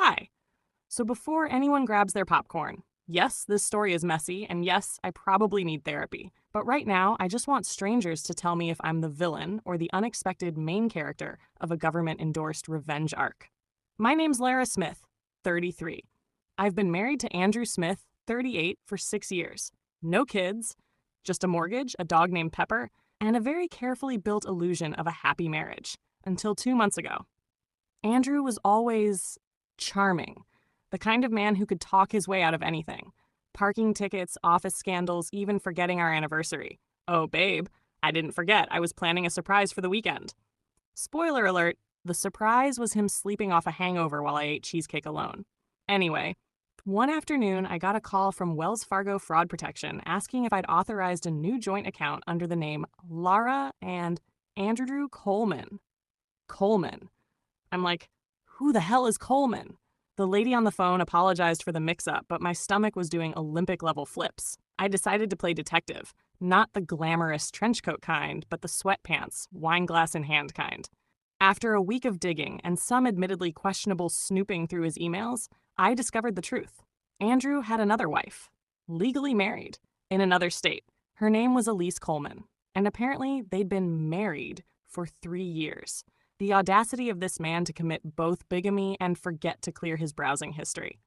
Hi. So before anyone grabs their popcorn, yes, this story is messy, and yes, I probably need therapy. But right now, I just want strangers to tell me if I'm the villain or the unexpected main character of a government-endorsed revenge arc. My name's Lara Smith, 33. I've been married to Andrew Smith, 38, for 6 years. No kids, just a mortgage, a dog named Pepper, and a very carefully built illusion of a happy marriage. Until 2 months ago. Andrew was always charming, the kind of man who could talk his way out of anything. Parking tickets, office scandals, even forgetting our anniversary. Oh, babe, I didn't forget. I was planning a surprise for the weekend. Spoiler alert, the surprise was him sleeping off a hangover while I ate cheesecake alone. Anyway, one afternoon, I got a call from Wells Fargo Fraud Protection asking if I'd authorized a new joint account under the name Lara and Andrew Coleman. Coleman. I'm like, who the hell is Coleman? The lady on the phone apologized for the mix-up, but my stomach was doing Olympic-level flips. I decided to play detective, not the glamorous trench coat kind, but the sweatpants, wine glass in hand kind. After a week of digging and some admittedly questionable snooping through his emails, I discovered the truth. Andrew had another wife, legally married, in another state. Her name was Elise Coleman, and apparently they'd been married for 3 years. The audacity of this man to commit both bigamy and forget to clear his browsing history.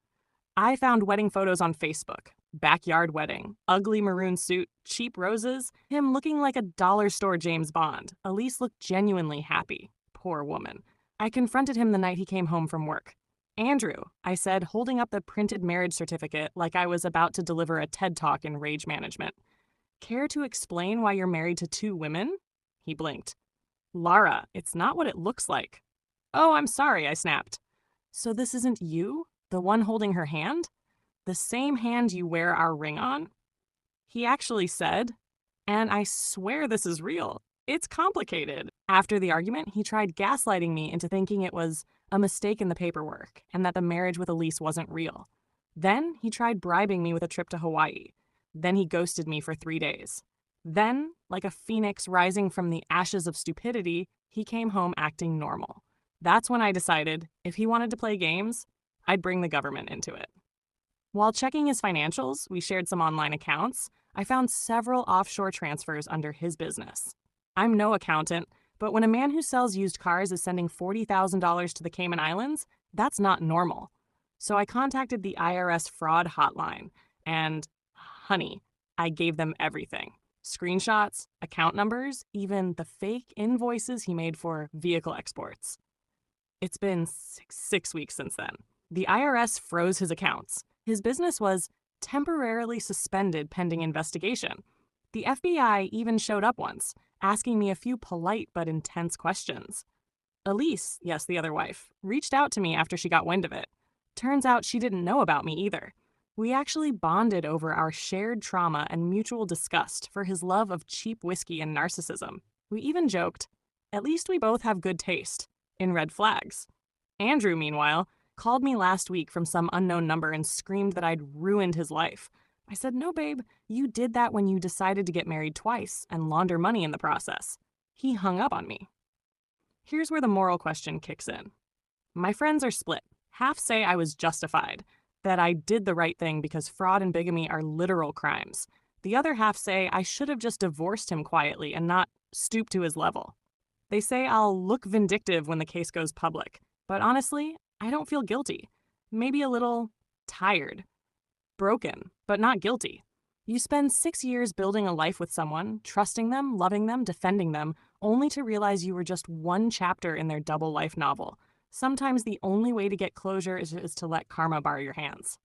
I found wedding photos on Facebook. Backyard wedding, ugly maroon suit, cheap roses, him looking like a dollar store James Bond. Elise looked genuinely happy. Poor woman. I confronted him the night he came home from work. Andrew, I said, holding up the printed marriage certificate like I was about to deliver a TED Talk in rage management. Care to explain why you're married to 2 women? He blinked. Lara, it's not what it looks like. Oh, I'm sorry, I snapped. So this isn't you? The one holding her hand? The same hand you wear our ring on? He actually said, and I swear this is real, it's complicated. After the argument, he tried gaslighting me into thinking it was a mistake in the paperwork and that the marriage with Elise wasn't real. Then he tried bribing me with a trip to Hawaii. Then he ghosted me for 3 days. Then, like a phoenix rising from the ashes of stupidity, he came home acting normal. That's when I decided, if he wanted to play games, I'd bring the government into it. While checking his financials, we shared some online accounts, I found several offshore transfers under his business. I'm no accountant, but when a man who sells used cars is sending $40,000 to the Cayman Islands, that's not normal. So I contacted the IRS fraud hotline, and, honey, I gave them everything. Screenshots, account numbers, even the fake invoices he made for vehicle exports. It's been six weeks since then. The IRS froze his accounts. His business was temporarily suspended pending investigation. The FBI even showed up once, asking me a few polite but intense questions. Elise, yes, the other wife, reached out to me after she got wind of it. Turns out she didn't know about me either. We actually bonded over our shared trauma and mutual disgust for his love of cheap whiskey and narcissism. We even joked, at least we both have good taste, in red flags. Andrew, meanwhile, called me last week from some unknown number and screamed that I'd ruined his life. I said, no, babe, you did that when you decided to get married twice and launder money in the process. He hung up on me. Here's where the moral question kicks in. My friends are split. Half say I was justified, that I did the right thing because fraud and bigamy are literal crimes. The other half say I should have just divorced him quietly and not stooped to his level. They say I'll look vindictive when the case goes public, but honestly, I don't feel guilty. Maybe a little tired. Broken, but not guilty. You spend 6 years building a life with someone, trusting them, loving them, defending them, only to realize you were just one chapter in their double life novel. Sometimes the only way to get closure is to let karma borrow your hands.